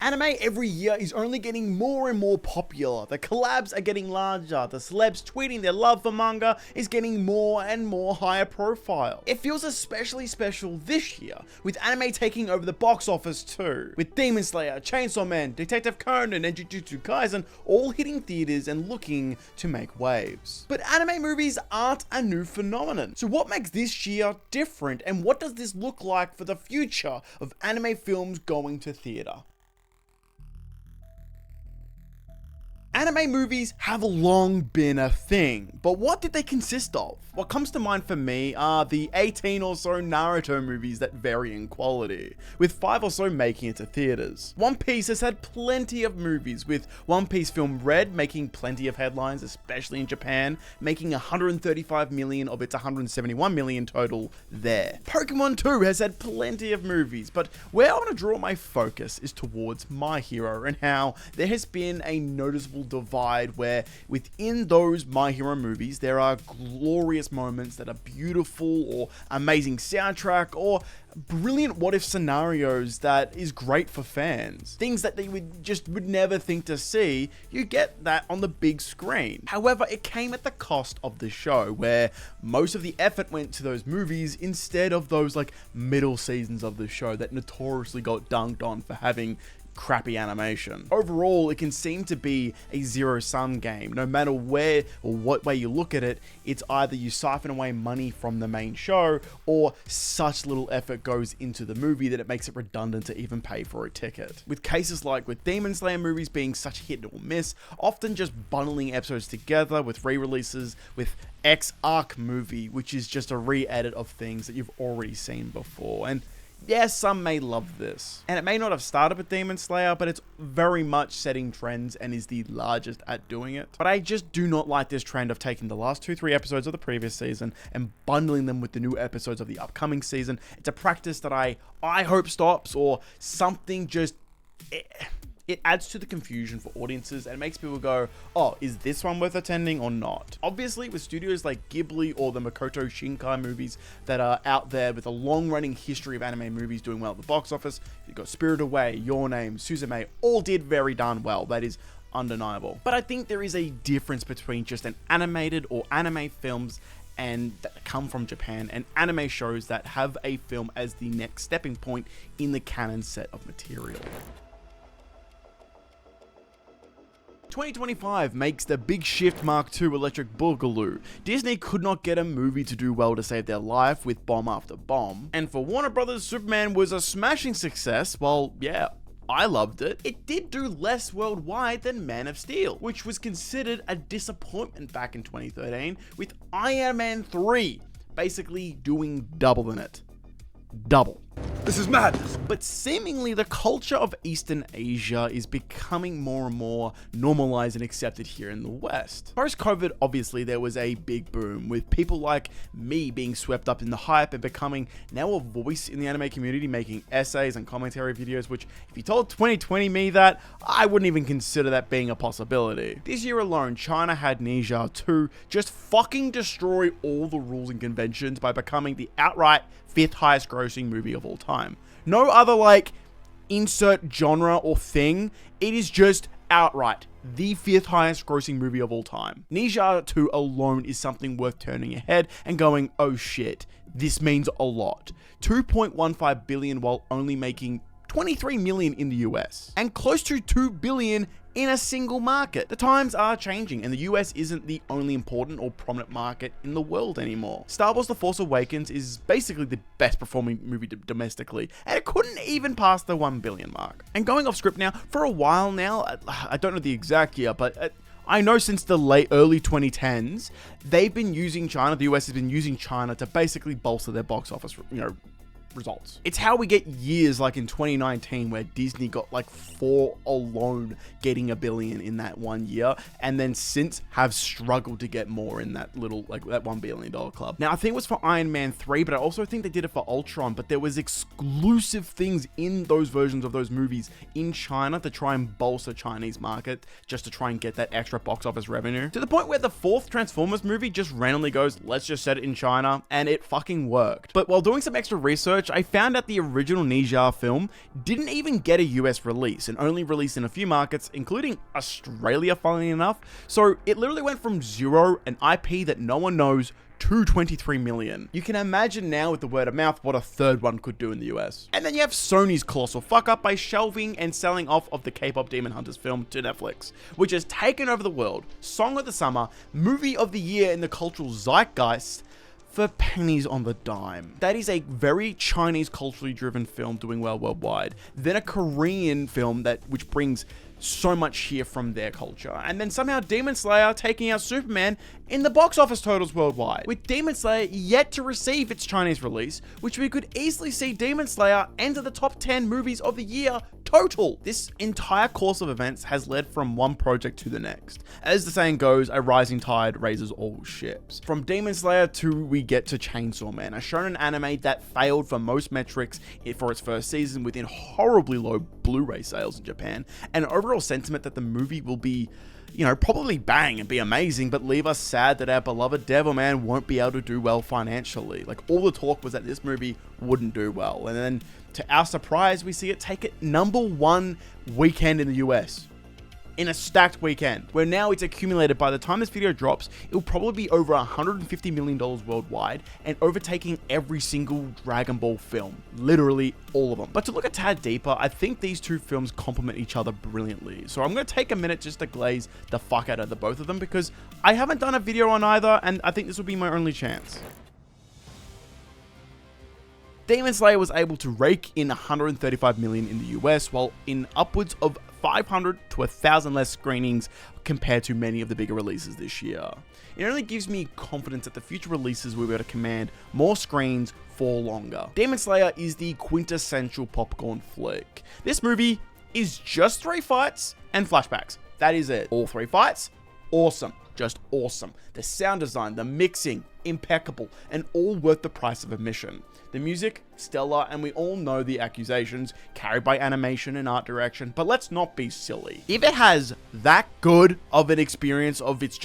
Anime every year is only getting more and more popular. The collabs are getting larger. The celebs tweeting their love for manga is getting more and more higher profile. It feels especially special this year, with anime taking over the box office too. With Demon Slayer, Chainsaw Man, Detective Conan, and Jujutsu Kaisen all hitting theaters and looking to make waves. But anime movies aren't a new phenomenon. So what makes this year different, and what does this look like for the future of anime films going to theater? Anime movies have long been a thing, but what did they consist of? What comes to mind for me are the 18 or so Naruto movies that vary in quality, with 5 or so making it to theaters. One Piece has had plenty of movies, with One Piece film Red making plenty of headlines, especially in Japan, making 135 million of its 171 million total there. Pokemon 2 has had plenty of movies, but where I want to draw my focus is towards My Hero and how there has been a noticeable divide where within those My Hero movies there are glorious moments that are beautiful or amazing soundtrack or brilliant what if scenarios that is great for fans. Things that they would never think to see, you get that on the big screen. However, it came at the cost of the show where most of the effort went to those movies instead of those like middle seasons of the show that notoriously got dunked on for having crappy animation. Overall, it can seem to be a zero-sum game. No matter where or what way you look at it, it's either you siphon away money from the main show or such little effort goes into the movie that it makes it redundant to even pay for a ticket. With cases like with Demon Slayer movies being such hit or miss, often just bundling episodes together with re-releases with X Arc movie, which is just a re-edit of things that you've already seen before. And yes, some may love this. And it may not have started with Demon Slayer, but it's very much setting trends and is the largest at doing it. But I just do not like this trend of taking the last 2-3 episodes of the previous season and bundling them with the new episodes of the upcoming season. It's a practice that I hope stops, or something just... It adds to the confusion for audiences and it makes people go, oh, is this one worth attending or not? Obviously, with studios like Ghibli or the Makoto Shinkai movies that are out there with a long-running history of anime movies doing well at the box office, you've got Spirited Away, Your Name, Suzume, all did very darn well. That is undeniable. But I think there is a difference between just an animated or anime films and that come from Japan and anime shows that have a film as the next stepping point in the canon set of material. 2025 makes the Big Shift Mark II Electric Boogaloo. Disney could not get a movie to do well to save their life with bomb after bomb. And for Warner Brothers, Superman was a smashing success. Well, yeah, I loved it. It did do less worldwide than Man of Steel, which was considered a disappointment back in 2013, with Iron Man 3 basically doing double than it. Double. This is madness. But seemingly the culture of Eastern Asia is becoming more and more normalized and accepted here in the West. Post-COVID, obviously, there was a big boom with people like me being swept up in the hype and becoming now a voice in the anime community, making essays and commentary videos, which if you told 2020 me that, I wouldn't even consider that being a possibility. This year alone, China had Ninja 2 just fucking destroy all the rules and conventions by becoming the outright 5th highest grossing movie of all time. No other like insert genre or thing. It is just outright the 5th highest grossing movie of all time. Ninja 2 alone is something worth turning your head and going, oh shit, this means a lot. 2.15 billion while only making 23 million in the US and close to 2 billion in a single market. The times are changing and the US isn't the only important or prominent market in the world anymore. Star Wars The Force Awakens is basically the best performing movie domestically, and it couldn't even pass the 1 billion mark. And going off script now, for a while now, I don't know the exact year, but I know since the early 2010s, they've been using China, the US has been using China to basically bolster their box office, results. It's how we get years like in 2019 where Disney got like 4 alone getting $1 billion in that 1 year, and then since have struggled to get more in that little like that $1 billion club. Now I think it was for Iron Man 3, but I also think they did it for Ultron, but there was exclusive things in those versions of those movies in China to try and bolster Chinese market, just to try and get that extra box office revenue, to the point where the 4th Transformers movie just randomly goes, let's just set it in China, and it fucking worked. But while doing some extra research, research, I found out the original Ninja film didn't even get a US release and only released in a few markets, including Australia, funnily enough. So it literally went from zero, an IP that no one knows, to 23 million. You can imagine now with the word of mouth what a third one could do in the US. And then you have Sony's colossal fuck up by shelving and selling off of the K-pop Demon Hunters film to Netflix, which has taken over the world, Song of the Summer, Movie of the Year in the cultural zeitgeist, for pennies on the dime. That is a very Chinese culturally driven film doing well worldwide. Then a Korean film which brings so much here from their culture. And then somehow Demon Slayer taking out Superman in the box office totals worldwide, with Demon Slayer yet to receive its Chinese release, which we could easily see Demon Slayer enter the top 10 movies of the year total. This entire course of events has led from one project to the next. As the saying goes, a rising tide raises all ships. From Demon Slayer to we get to Chainsaw Man, a shonen anime that failed for most metrics for its first season within horribly low Blu-ray sales in Japan, and an overall sentiment that the movie will be, probably bang and be amazing, but leave us sad that our beloved Devilman won't be able to do well financially. Like, all the talk was that this movie wouldn't do well, and then to our surprise, we see it take it #1 weekend in the US. In a stacked weekend, where now it's accumulated. By the time this video drops, it'll probably be over $150 million worldwide and overtaking every single Dragon Ball film, literally all of them. But to look a tad deeper, I think these two films complement each other brilliantly. So I'm going to take a minute just to glaze the fuck out of the both of them, because I haven't done a video on either, and I think this will be my only chance. Demon Slayer was able to rake in $135 million in the US, while in upwards of 500 to 1,000 less screenings compared to many of the bigger releases this year. It only gives me confidence that the future releases will be able to command more screens for longer. Demon Slayer is the quintessential popcorn flick. This movie is just 3 fights and flashbacks. That is it. All 3 fights, awesome. Just awesome. The sound design, the mixing, impeccable, and all worth the price of admission. The music, stellar, and we all know the accusations carried by animation and art direction, but let's not be silly. If it has that good of an experience of its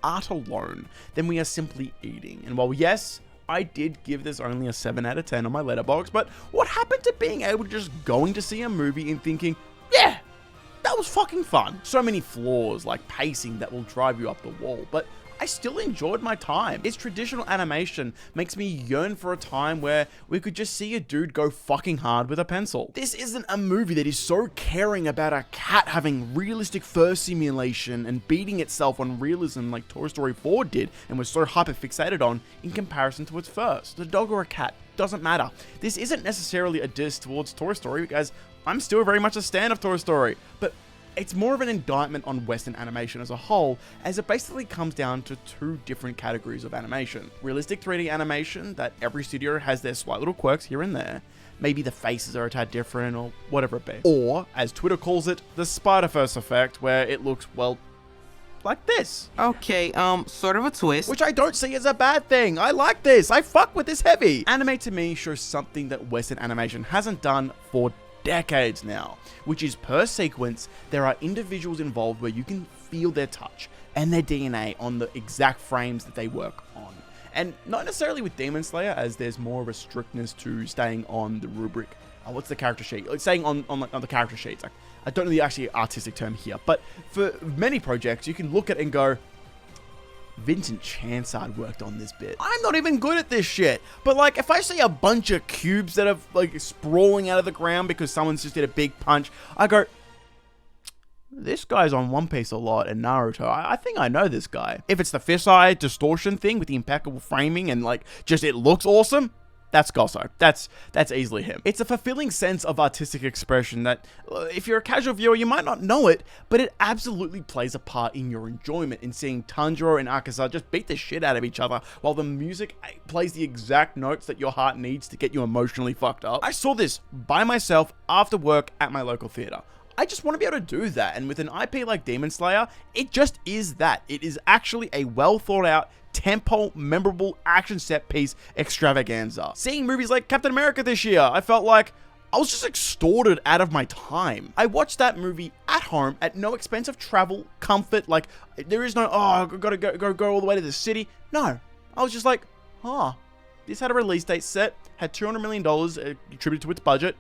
art alone, then we are simply eating. And while yes, I did give this only a 7 out of 10 on my letterbox, but what happened to being able to just going to see a movie and thinking, yeah, that was fucking fun. So many flaws like pacing that will drive you up the wall, but I still enjoyed my time. Its traditional animation makes me yearn for a time where we could just see a dude go fucking hard with a pencil. This isn't a movie that is so caring about a cat having realistic fur simulation and beating itself on realism like Toy Story 4 did and was so hyper fixated on in comparison to its first. The dog or a cat, doesn't matter. This isn't necessarily a diss towards Toy Story, because I'm still very much a stan of Toy Story, but it's more of an indictment on Western animation as a whole, as it basically comes down to 2 different categories of animation. Realistic 3D animation, that every studio has their slight little quirks here and there. Maybe the faces are a tad different or whatever it be. Or, as Twitter calls it, the Spider-Verse effect, where it looks, well, like this. Okay, sort of a twist. Which I don't see as a bad thing. I like this. I fuck with this heavy. Anime to me shows something that Western animation hasn't done for decades now, which is per sequence, there are individuals involved where you can feel their touch and their DNA on the exact frames that they work on. And not necessarily with Demon Slayer, as there's more of a strictness to staying on the rubric. What's the character sheet? Like staying on the character sheets. I don't know the actually artistic term here, but for many projects, you can look at it and go, Vincent Chansard worked on this bit. I'm not even good at this shit. But like, if I see a bunch of cubes that are like sprawling out of the ground because someone's just did a big punch, I go, this guy's on One Piece a lot and Naruto. I think I know this guy. If it's the fisheye distortion thing with the impeccable framing and like, just it looks awesome, that's Gosso. That's easily him. It's a fulfilling sense of artistic expression that, if you're a casual viewer, you might not know it, but it absolutely plays a part in your enjoyment in seeing Tanjiro and Akaza just beat the shit out of each other while the music plays the exact notes that your heart needs to get you emotionally fucked up. I saw this by myself after work at my local theater. I just want to be able to do that, and with an IP like Demon Slayer, it just is that. It is actually a well thought out, tempo, memorable action set piece extravaganza. Seeing movies like Captain America this year, I felt like I was just extorted out of my time. I watched that movie at home at no expense of travel, comfort, like there is no, oh, I gotta go all the way to the city. No, I was just like, This had a release date set, had $200 million attributed to its budget,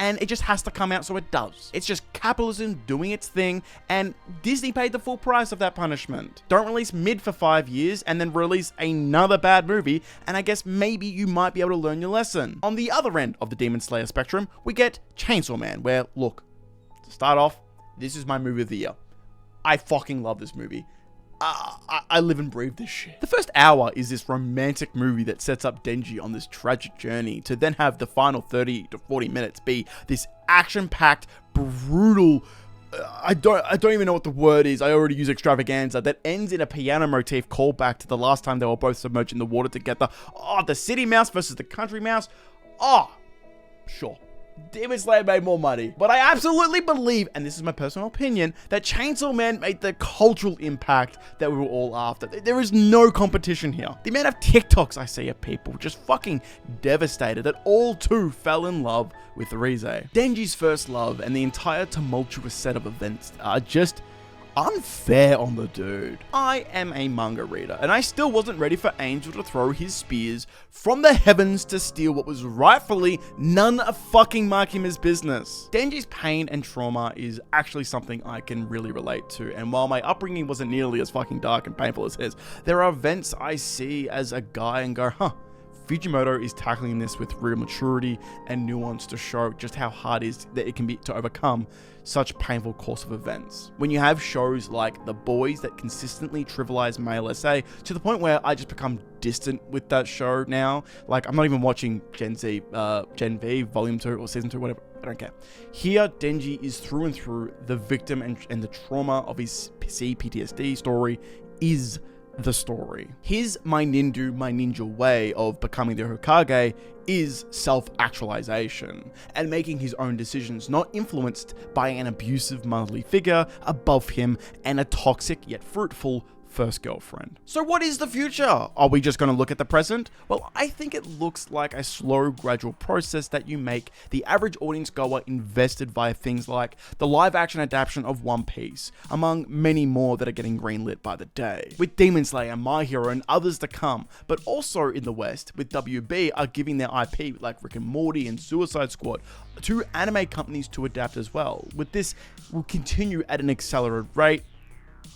and it just has to come out, so it does. It's just capitalism doing its thing, and Disney paid the full price of that punishment. Don't release mid for 5 years, and then release another bad movie, and I guess maybe you might be able to learn your lesson. On the other end of the Demon Slayer spectrum, we get Chainsaw Man, where, look, to start off, this is my movie of the year. I fucking love this movie. I live and breathe this shit. The first hour is this romantic movie that sets up Denji on this tragic journey to then have the final 30 to 40 minutes be this action-packed, brutal, I don't even know what the word is. I already use extravaganza that ends in a piano motif callback to the last time they were both submerged in the water together. Oh, the city mouse versus the country mouse. Oh, sure. Demon Slayer made more money, but I absolutely believe, and this is my personal opinion, that Chainsaw Man made the cultural impact that we were all after. There is no competition here. The amount of TikToks I see of people just fucking devastated that all too fell in love with Rize. Denji's first love and the entire tumultuous set of events are just unfair on the dude. I am a manga reader, and I still wasn't ready for Angel to throw his spears from the heavens to steal what was rightfully none of fucking Makima's business. Denji's pain and trauma is actually something I can really relate to, and while my upbringing wasn't nearly as fucking dark and painful as his, there are events I see as a guy and go, Fujimoto is tackling this with real maturity and nuance to show just how hard it is that it can be to overcome such painful course of events. When you have shows like The Boys that consistently trivialize male SA to the point where I just become distant with that show now. Like, I'm not even watching Gen V, Volume 2 or Season 2, whatever. I don't care. Here, Denji is through and through the victim, and the trauma of his PTSD story is the story. His my ninja way of becoming the Hokage is self-actualization and making his own decisions, not influenced by an abusive motherly figure above him and a toxic yet fruitful first girlfriend. So what is the future? Are we just going to look at the present? Well, I think it looks like a slow, gradual process that you make the average audience goer invested via things like the live-action adaptation of One Piece, among many more that are getting greenlit by the day, with Demon Slayer, My Hero, and others to come, but also in the West, with WB are giving their IP like Rick and Morty and Suicide Squad to anime companies to adapt as well. With this, will continue at an accelerated rate,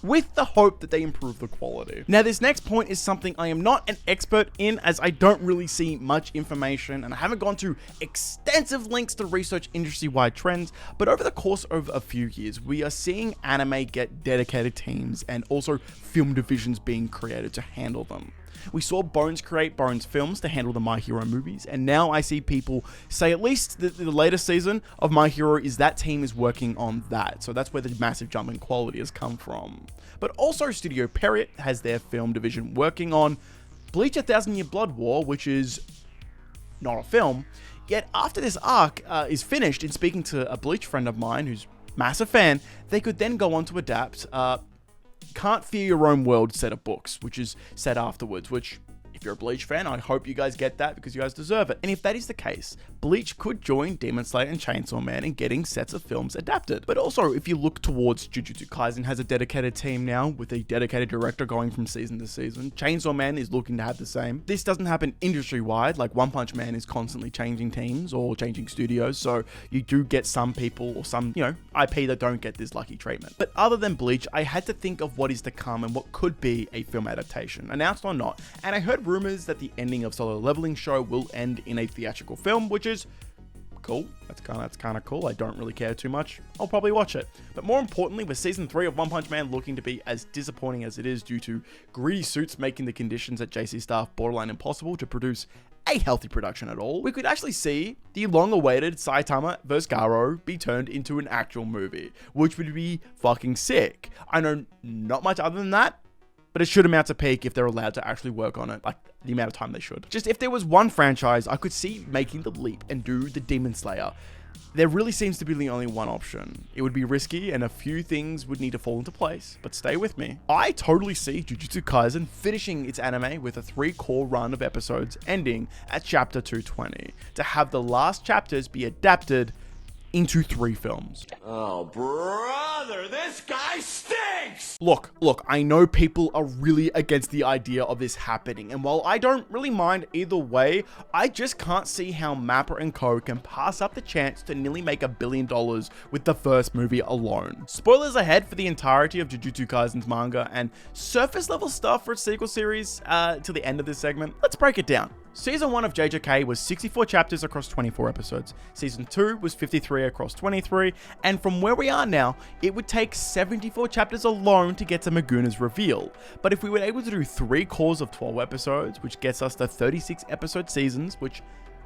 with the hope that they improve the quality. Now, this next point is something I am not an expert in, as I don't really see much information and I haven't gone to extensive links to research industry-wide trends, but over the course of a few years, we are seeing anime get dedicated teams and also film divisions being created to handle them. We saw Bones create Bones Films to handle the My Hero movies, and now I see people say at least the latest season of My Hero is that team is working on that. So that's where the massive jump in quality has come from. But also Studio Period has their film division working on Bleach: A Thousand Year Blood War, which is not a film. Yet after this arc is finished, in speaking to a Bleach friend of mine who's a massive fan, they could then go on to adapt Can't Fear Your Own World set of books, which is set afterwards, which, if you're a Bleach fan, I hope you guys get that because you guys deserve it. And if that is the case, Bleach could join Demon Slayer and Chainsaw Man in getting sets of films adapted. But also, if you look towards Jujutsu Kaisen has a dedicated team now with a dedicated director going from season to season. Chainsaw Man is looking to have the same. This doesn't happen industry-wide, like One Punch Man is constantly changing teams or changing studios, so you do get some people or some, IP that don't get this lucky treatment. But other than Bleach, I had to think of what is to come and what could be a film adaptation, announced or not, and I heard rumors that the ending of Solo Leveling show will end in a theatrical film, which is cool. That's kind of cool. I don't really care too much. I'll probably watch it. But more importantly, with season 3 of One Punch Man looking to be as disappointing as it is due to greedy suits making the conditions at JC Staff borderline impossible to produce a healthy production at all, we could actually see the long-awaited Saitama vs. Garo be turned into an actual movie, which would be fucking sick. I know not much other than that, but it should amount to peak if they're allowed to actually work on it, like the amount of time they should. Just if there was one franchise I could see making the leap and do the Demon Slayer, there really seems to be the only one option. It would be risky and a few things would need to fall into place, but stay with me. I totally see Jujutsu Kaisen finishing its anime with a 3-core run of episodes ending at chapter 220, to have the last chapters be adapted into 3 films. Oh, brother, This guy stinks! Look, I know people are really against the idea of this happening, and while I don't really mind either way, I just can't see how Mappa and Co can pass up the chance to nearly make $1 billion with the first movie alone. Spoilers ahead for the entirety of Jujutsu Kaisen's manga, and surface level stuff for its sequel series to the end of this segment. Let's break it down. Season 1 of JJK was 64 chapters across 24 episodes. Season 2 was 53 across 23, and from where we are now, it would take 74 chapters alone to get to Maguna's reveal. But if we were able to do 3 cores of 12 episodes, which gets us to 36 episode seasons, which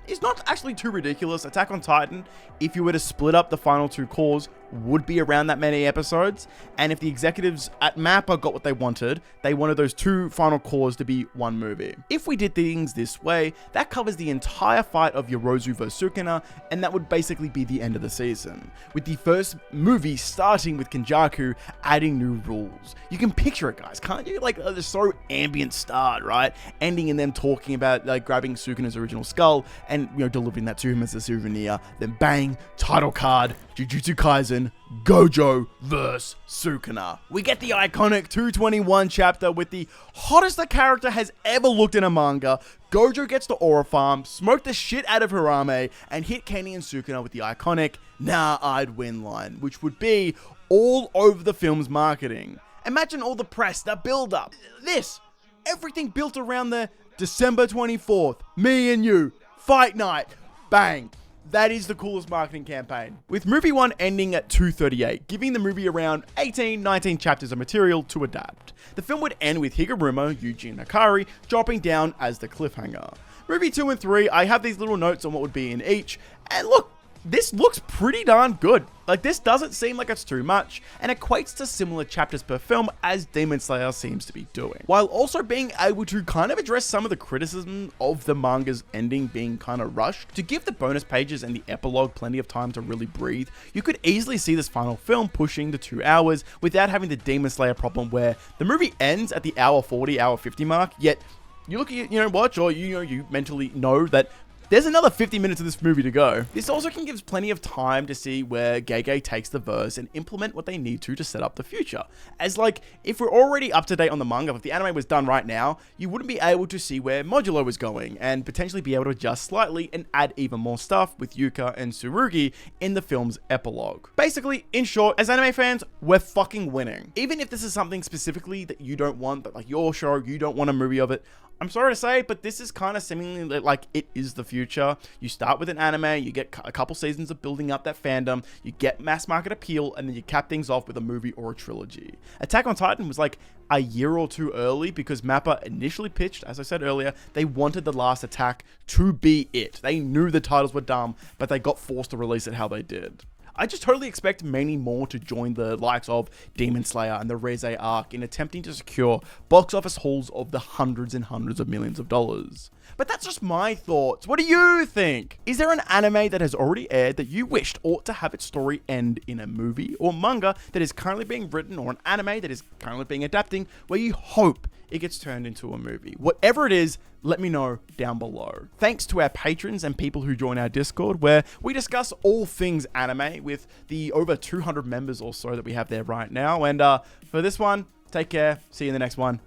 is not actually too ridiculous. Attack on Titan, if you were to split up the final 2 cores, would be around that many episodes. And if the executives at Mappa got what they wanted those 2 final cores to be 1 movie. If we did things this way, that covers the entire fight of Yorozu vs Sukuna, and that would basically be the end of the season, with the first movie starting with Kenjaku adding new rules. You can picture it, guys, can't you? Like, the so ambient start, right? Ending in them talking about, like, grabbing Sukuna's original skull and, delivering that to him as a souvenir. Then bang, title card, Jujutsu Kaisen, Gojo vs Sukuna. We get the iconic 221 chapter with the hottest the character has ever looked in a manga. Gojo gets to Aura Farm, smoke the shit out of Hirame, and hit Kenny and Sukuna with the iconic "Nah, I'd win" line, which would be all over the film's marketing. Imagine all the press, the build-up, everything built around the December 24th, me and you, fight night, bang. That is the coolest marketing campaign. With movie 1 ending at 238, giving the movie around 18-19 chapters of material to adapt. The film would end with Higuruma, Yuji, and Akari dropping down as the cliffhanger. Movie 2 and 3, I have these little notes on what would be in each, and look, this looks pretty darn good. Like, this doesn't seem like it's too much, and equates to similar chapters per film as Demon Slayer seems to be doing, while also being able to kind of address some of the criticism of the manga's ending being kind of rushed. To give the bonus pages and the epilogue plenty of time to really breathe, you could easily see this final film pushing the 2 hours without having the Demon Slayer problem where the movie ends at the hour 40, hour 50 mark, yet you look at your watch, or you mentally know that there's another 50 minutes of this movie to go. This also can give plenty of time to see where Gege takes the verse and implement what they need to set up the future. As like, if we're already up to date on the manga, if the anime was done right now, you wouldn't be able to see where Modulo was going and potentially be able to adjust slightly and add even more stuff with Yuka and Tsurugi in the film's epilogue. Basically, in short, as anime fans, we're fucking winning. Even if this is something specifically that you don't want, but like your show, you don't want a movie of it, I'm sorry to say, but this is kind of seemingly like it is the future. You start with an anime, you get a couple seasons of building up that fandom, you get mass market appeal, and then you cap things off with a movie or a trilogy. Attack on Titan was like a year or 2 early because Mappa initially pitched, as I said earlier, they wanted The Last Attack to be it. They knew the titles were dumb, but they got forced to release it how they did. I just totally expect many more to join the likes of Demon Slayer and the Reze arc in attempting to secure box office hauls of the hundreds and hundreds of millions of dollars. But that's just my thoughts. What do you think? Is there an anime that has already aired that you wished ought to have its story end in a movie or manga that is currently being written, or an anime that is currently being adapting where you hope it gets turned into a movie? Whatever it is, let me know down below. Thanks to our patrons and people who join our Discord, where we discuss all things anime with the over 200 members or so that we have there right now. And for this one, take care. See you in the next one.